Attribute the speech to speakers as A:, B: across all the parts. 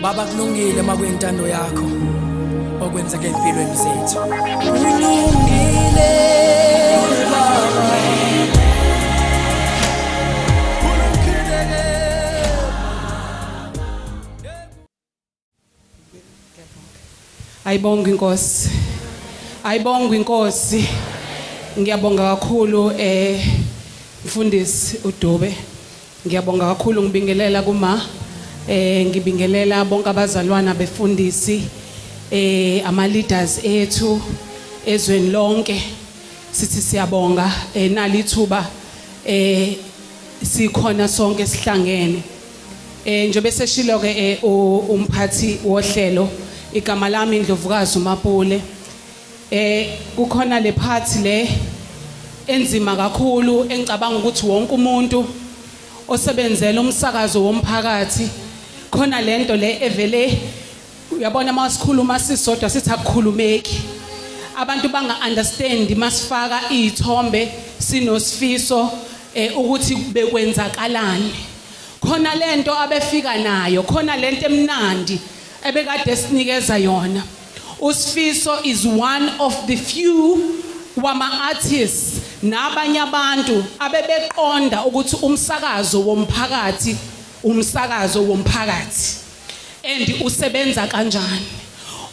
A: Baba kulungile makuyintando yakho okwenzeke empilweni zethu. Kulungile Baba.
B: Ayibonga inkosi. Ayibonga inkosi. Ngiyabonga kakhulu mfundisi uDube. Ngiyabonga kakhulu ngibingelela kuma ngibingelela bonke abazalwana befundisi ama leaders ethu ezweni lonke. Sithi siyabonga nalithuba sikhona sonke sihlangene. Njobe seshilo ke umphathi wohlelo igama lami Ndlovukazi uMapule. Kukhona le party le enzima kakhulu engicabanga ukuthi wonke umuntu osebenzela umsakazo womphakathi khona lento le evele uyabona masikhuluma sisodwa sithi akukhulumeki. Abantu banga understand masifaka izithombe sinosifiso ukuthi bekwenzakalani. Khona lento abefika nayo, khona lento emnandi ebekade sinikeza yona. Usifiso is one of the few wama artists nabanye abantu abebeqonda ukuthi umsakazo womphakathi and usebenza kanjani.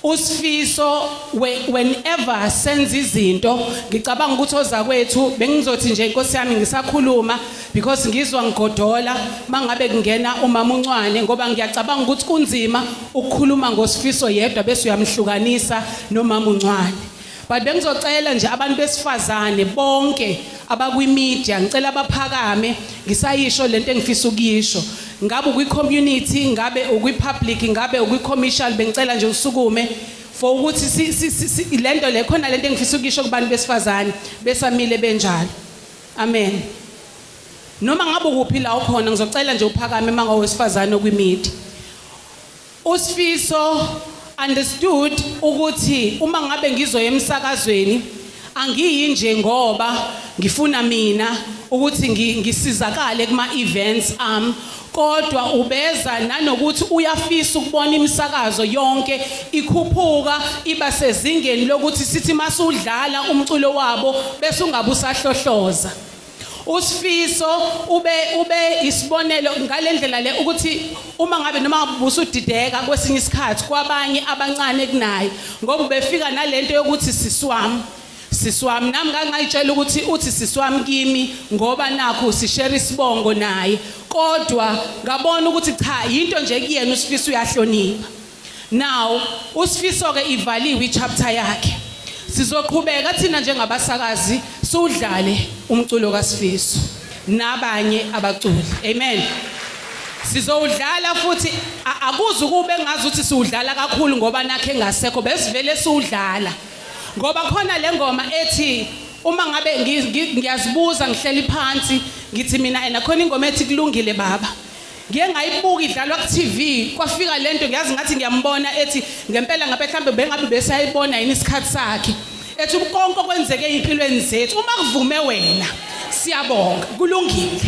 B: Usifiso whenever senze izinto ngicabanga ukuthi ozakwethu bengizothi nje inkosi yami ngisakhuluma because ngizwa ngigodola mangabe kungena umama uNcwane ngoba ngiyacabanga ukuthi kunzima ukukhuluma ngosifiso yedwa bese uyamhlukanisa nomama uNcwane. But bengizocela nje abantu besifazane bonke abakwi-media ngicela abaphakame ngisayisho lento engifisa ukuyisho. Ngabe ukwi-community, ngabe ukwi-public, ngabe ukwi-commercial bengicela nje usukume for ukuthi lento le khona lento engifisa ukuyisho kubantu besifazane besamile benjalo. Amen. Noma ngabe ukuphi la ukhona ngizocela nje uphakame mangawesifazane okwi-media. Usifiso understood ukuthi uma ngabe ngizoya emsakazweni angiyi nje ngoba ngifuna mina ukuthi ngisizakale kuma events kodwa ubeza nanokuthi uyafisa ukubona imisakazo yonke ikhuphuka iba sezingeni lokuthi sithi masudlala umculo wabo bese ungabe usahlohloza. Usifiso ube isibonelo ngalendlela le ukuthi uma ngabe noma busudideka kwesinye isikhathi kwabanye abancane kunaye ngoba befika nalento yokuthi siswami nami ngangayitshela ukuthi uthi siswami kimi ngoba nakho sishare isibongo naye kodwa ngabona ukuthi cha into nje kuyena usifiso uyahlonipha. Now usifiso ke ivaliwe ichapter yakhe. Sizoqhubeka thina njengabasakazi sudlale umculo kaSifiso nabanye abaculi. Amen. Sizowudlala futhi akuzi kube ngazi ukuthi siwudlala kakhulu ngoba nakhe ngasekho besivele siwudlala. Ngoba khona le ngoma ethi uma ngabe ngiyazibuza ngihleli phansi ngithi mina khona ingoma ethi kulungile baba. Ngiye ngayibuka idlalwa ku TV kwafika lento ngiyazi ngathi ngiyambona ethi ngempela ngabe mhlambe bengabe besayibona yini isikhathi sakhe ethi konke okwenzeke empilweni zethu uma kuvume wena siyabonga kulungile.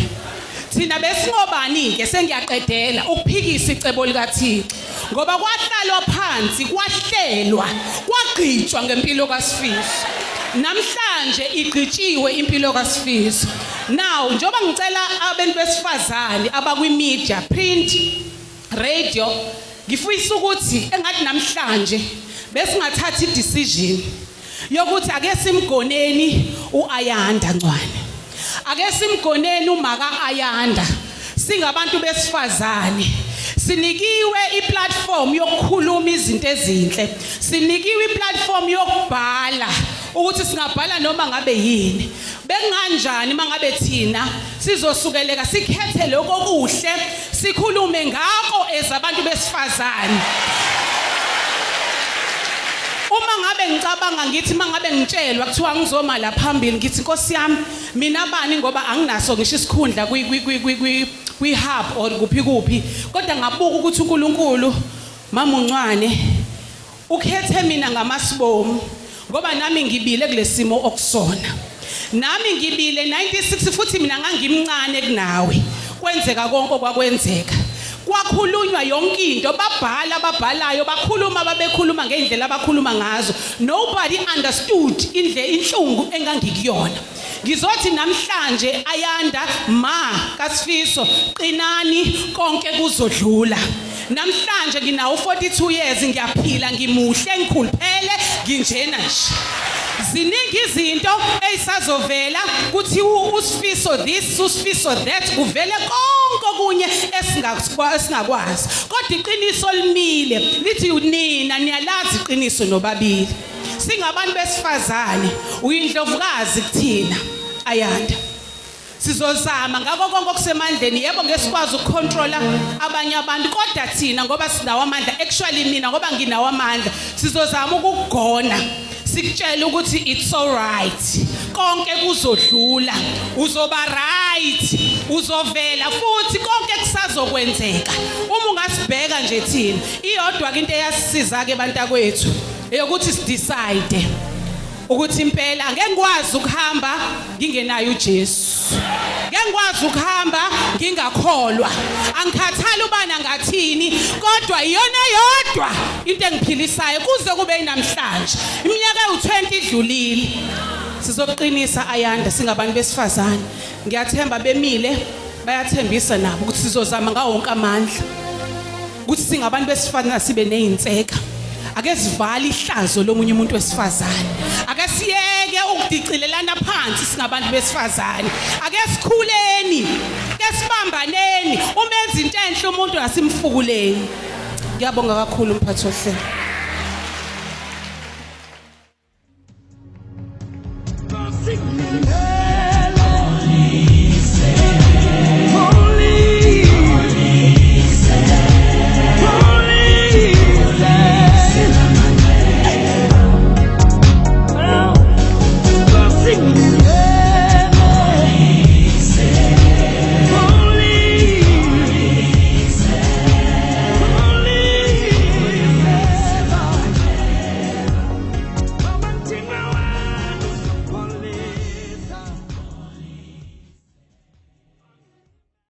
B: Thina besingobani ke sengiyaqedela ukuphikisa icebo likaThixo ngoba kwahlalwa phansi kwahlelwa kwagqitshwa ngempilo kaSifiso. Namhlanje igqitshiwe impilo kaSifiso. Now njoba ngicela abantu besifazane abakwi-media, print, radio ngifisa ukuthi engathi namhlanje besingathatha i-decision yokuthi ake simgoneni uAyanda Ncwane, ake simgoneni uMaka Ayanda. Singabantu besifazane sinikiwe iplatform yokukhuluma izinto ezinhle, sinikiwe iplatform yokubhala ukuthi singabhala noma ngabe yini. Bekunganjani mangabe thina sizosukeleka sikhethe lokho kuhle sikhulume ngako ezabantu besifazane. Uma ngabe ngicabanga ngithi mangabe ngitshelwa kuthiwa ngizoma la phambili ngithi Nkosi yami mina bani ngoba anginaso ngisho isikhundla kwi-hub or kuphi kodwa ngabuka ukuthi uNkulunkulu mama uNcwane ukhethe mina ngamasibomu ngoba nami ngibile kulesimo okusona. Nami ngibile 96 futhi mina ngangimncane kunawe. Kwenzeka konke okwakwenzeka. kwakhulunywa yonke into, babhala ababhalayo bakhuluma babekhuluma ngendlela abakhuluma ngazo. Nobody understood inhlungu engangikuyona. Ngizothi namhlanje Ayanda ma kaSifiso qinani konke kuzodlula. Namhlanje nginawo 42 years ngiyaphila ngimuhle ngikhuluphele nginjena nje. Ziningi izinto ezisazovela kuthi uSifiso this uSifiso that kuvele konke okunye esingakwazi. Kodwa iqiniso limile lithi nina niyalazi iqiniso nobabili. Singabantu besifazane uyindlovukazi kuthina Ayanda. Sizozama ngako konke okusemandleni yebo ngesikwazi ukucontrola abanye abantu kodwa thina ngoba sinawo amandla actually mina ngoba nginawo amandla sizozama ukugona sikutshela ukuthi it's all right konke kuzodlula uzoba right uzovela futhi konke kusazokwenzeka uma ungasibheka nje thina iyodwa into eyasisiza ke bantakwethu eyokuthi sidecide ukuthi impela ngeke ngikwazi ukuhamba ngingenayo uJesu ngeke ngikwazi ukuhamba ngingakholwa angikhathali ubana ngathini kodwa iyona yodwa into engiphilisayo kuze kube namhlanje iminyaka ewu20 idlulile sizoqinisa Ayanda singabantu besifazane ngiyathemba bemile bayathembisa nabo ukuthi sizozama ngawo wonke amandla ukuthi singabantu besifazane sibe nezinseka ake sivale ihlazo lomunye umuntu wesifazane ake siyeke ukudicilelana phansi singabantu besifazane ake sikhuleni ake sibambaneni umenza into enhle umuntu nasimfukuleni ngiyabonga kakhulu umphathi ohlelo